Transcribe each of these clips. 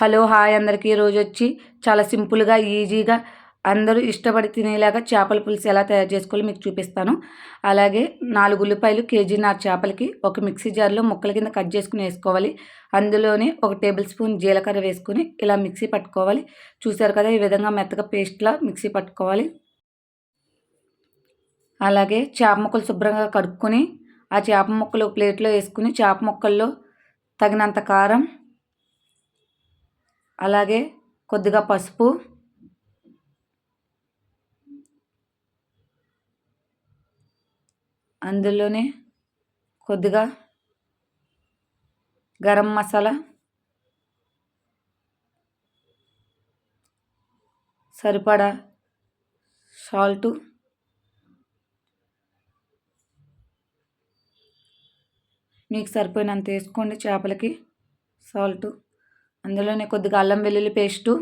Hello hi అందరికీ ఈరోజు వచ్చి చాలా సింపుల్గా ఈజీగా అందరూ ఇష్టపడి తినేలాగా చేపల పులుసు ఎలా తయారు చేసుకోవాలో మీకు చూపిస్తాను. అలాగే 4 ఉల్లిపాయలు కేజీన్నర చేపలకి ఒక మిక్సీ జార్లో ముక్కల కింద కట్ చేసుకుని వేసుకోవాలి. అందులోనే 1 టేబుల్ స్పూన్ జీలకర్ర వేసుకుని ఇలా మిక్సీ పట్టుకోవాలి. చూసారు కదా, ఈ విధంగా మెత్తగా పేస్ట్లా మిక్సీ పట్టుకోవాలి. అలాగే చేప ముక్కలు శుభ్రంగా కడుక్కొని ఆ చేప ముక్కలు ప్లేట్లో వేసుకుని చేప ముక్కల్లో తగినంత కారం, అలాగే కొద్దిగా పసుపు, అందులోనే కొద్దిగా గరం మసాలా, సరిపడా సాల్టు, మీకు సరిపోయినంత వేసుకోండి చేపలకి సాల్టు. అందులోనే కొద్దిగా అల్లం వెల్లుల్లి పేస్టు,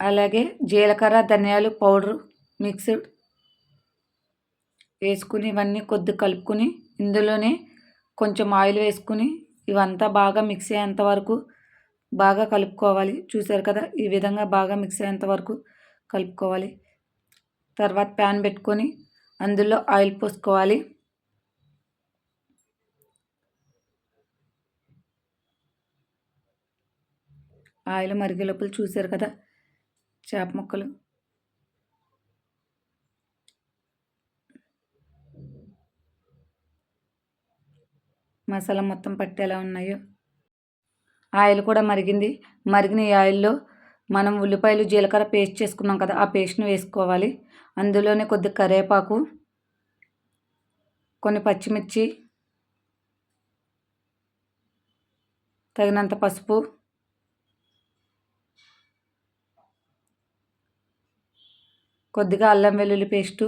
అలాగే జీలకర్ర ధనియాలు పౌడరు మిక్స్డ్ వేసుకుని ఇవన్నీ కొద్దిగా కలుపుకుని ఇందులోనే కొంచెం ఆయిల్ వేసుకుని ఇవంతా బాగా మిక్స్ అయ్యేంత వరకు బాగా కలుపుకోవాలి. చూసారు కదా, ఈ విధంగా బాగా మిక్స్ అయ్యేంత వరకు కలుపుకోవాలి. తర్వాత ప్యాన్ పెట్టుకొని అందులో ఆయిల్ పోసుకోవాలి. ఆయిల్ మరిగే లోపల చూసారు కదా, చేప ముక్కలు మసాలా మొత్తం పట్టేలా ఉన్నాయో. ఆయిల్ కూడా మరిగింది. మరిగిన ఈ ఆయిల్లో మనం ఉల్లిపాయలు జీలకర్ర పేస్ట్ చేసుకున్నాం కదా, ఆ పేస్ట్ని వేసుకోవాలి. అందులోనే కొద్దిగా కరివేపాకు, కొన్ని పచ్చిమిర్చి, తగినంత పసుపు, కొద్దిగా అల్లం వెల్లుల్లి పేస్టు,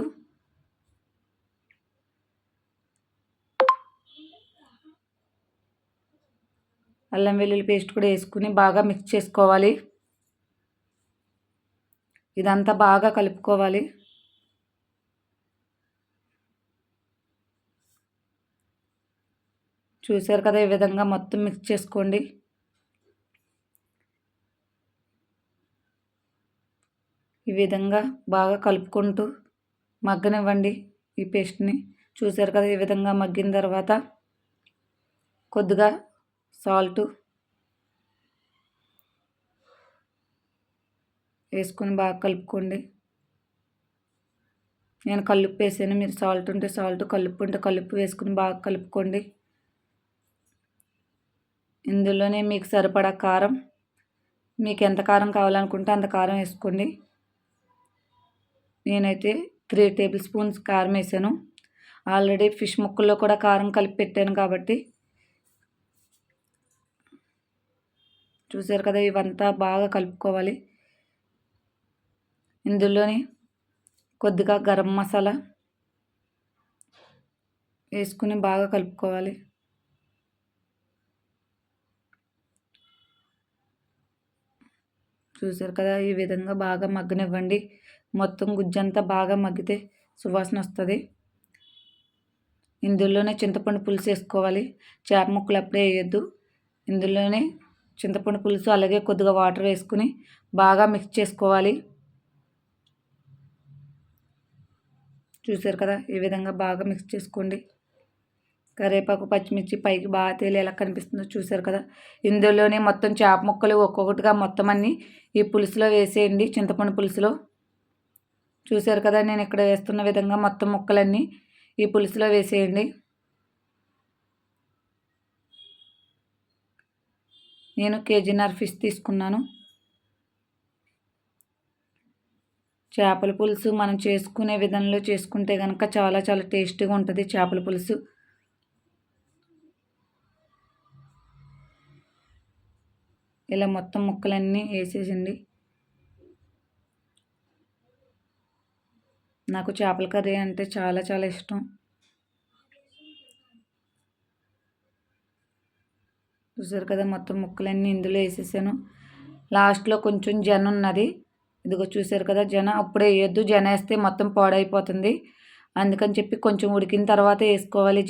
అల్లం వెల్లుల్లి పేస్ట్ కూడా వేసుకుని బాగా మిక్స్ చేసుకోవాలి. ఇదంతా బాగా కలుపుకోవాలి. చూసారు కదా, ఈ విధంగా మొత్తం మిక్స్ చేసుకోండి. ఈ విధంగా బాగా కలుపుకుంటూ మగ్గనివ్వండి ఈ పేస్ట్ని. చూసారు కదా, ఈ విధంగా మగ్గిన తర్వాత కొద్దిగా సాల్టు వేసుకొని బాగా కలుపుకోండి. నేను కల్లుప్పు వేసాను, మీరు సాల్ట్ ఉంటే సాల్ట్, కల్లుప్పు ఉంటే కల్లుప్పు వేసుకుని బాగా కలుపుకోండి. ఇందులోనే మీకు సరిపడా కారం, మీకు ఎంత కారం కావాలనుకుంటే అంత కారం వేసుకోండి. నేనైతే 3 టేబుల్ స్పూన్స్ కారం వేసాను. ఆల్రెడీ ఫిష్ ముక్కల్లో కూడా కారం కలిపి పెట్టాను కాబట్టి. చూసారు కదా, ఇవంతా బాగా కలుపుకోవాలి. ఇందులోనే కొద్దిగా గరం మసాలా వేసుకుని బాగా కలుపుకోవాలి. చూసారు కదా, ఈ విధంగా బాగా మగ్గనివ్వండి. మొత్తం గుజ్జంతా బాగా మగ్గితే సువాసన వస్తుంది. ఇందులోనే చింతపండు పులుసు వేసుకోవాలి. చేప ముక్కలు అప్పుడే వేయొద్దు. ఇందులోనే చింతపండు పులుసు అలాగే కొద్దిగా వాటర్ వేసుకుని బాగా మిక్స్ చేసుకోవాలి. చూసారు కదా, ఈ విధంగా బాగా మిక్స్ చేసుకోండి. కరివేపాకు పచ్చిమిర్చి పైకి బాగా తేలి ఎలా కనిపిస్తుందో చూసారు కదా. ఇందులోనే మొత్తం చేప ముక్కలు ఒక్కొక్కటిగా మొత్తం అన్నీ ఈ పులుసులో వేసేయండి, చింతపండు పులుసులో. చూసారు కదా, నేను ఇక్కడ వేస్తున్న విధంగా మొత్తం ముక్కలన్నీ ఈ పులుసులో వేసేయండి. నేను కేజీన్నర ఫిష్ తీసుకున్నాను. చేపల పులుసు మనం చేసుకునే విధంలో చేసుకుంటే కనుక చాలా చాలా టేస్టీగా ఉంటుంది చేపల పులుసు. ఇలా మొత్తం ముక్కలన్నీ వేసేసండి. నాకు చేపల కర్రీ అంటే చాలా చాలా ఇష్టం. చూసారు కదా, మొత్తం ముక్కలన్నీ ఇందులో వేసేసాను. లాస్ట్లో కొంచెం జన ఉన్నది, ఇదిగో చూసారు కదా. జన అప్పుడే వేయొద్దు, జన వేస్తే మొత్తం పాడైపోతుంది. అందుకని చెప్పి కొంచెం ఉడికిన తర్వాత వేసుకోవాలి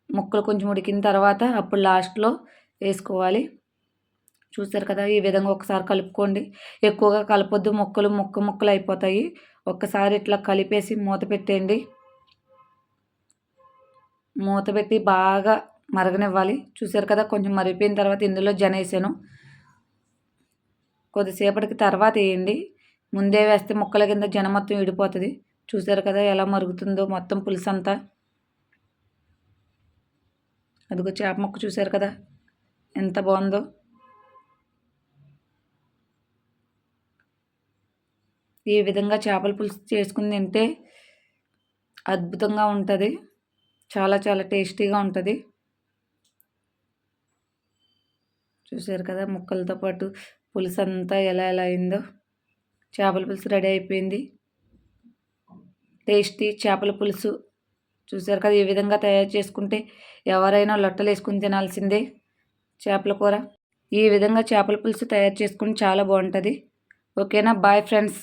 ముక్కలు కొంచెం ఉడికిన తర్వాత అప్పుడు లాస్ట్లో వేసుకోవాలి. చూసారు కదా, ఈ విధంగా ఒకసారి కలుపుకోండి. ఎక్కువగా కలపొద్దు, ముక్కలు అయిపోతాయి. ఒక్కసారి ఇట్లా కలిపేసి మూత పెట్టేయండి. మూత పెట్టి బాగా మరగనివ్వాలి. చూసారు కదా, కొంచెం మరిగిపోయిన తర్వాత ఇందులో వేసాను. కొద్దిసేపటికి తర్వాత వేయండి. ముందే వేస్తే ముక్కల కింద మొత్తం విడిపోతుంది. చూసారు కదా ఎలా మరుగుతుందో మొత్తం పులుసు అంతా. అదిగో చేప ముక్క చూసారు కదా ఎంత బాగుందో. ఈ విధంగా చేపల పులుసు చేసుకుని తింటే అద్భుతంగా ఉంటుంది. చాలా చాలా టేస్టీగా ఉంటుంది. చూసారు కదా ముక్కలతో పాటు పులుసు అంతా ఎలా అయిందో. చేపల పులుసు రెడీ అయిపోయింది. టేస్టీ చేపల పులుసు చూసారు కదా, ఈ విధంగా తయారు చేసుకుంటే ఎవరైనా లొట్టలు వేసుకుని తినాల్సిందే చేపల కూర. ఈ విధంగా చేపల పులుసు తయారు చేసుకుని చాలా బాగుంటుంది. ఓకేనా, బాయ్ ఫ్రెండ్స్.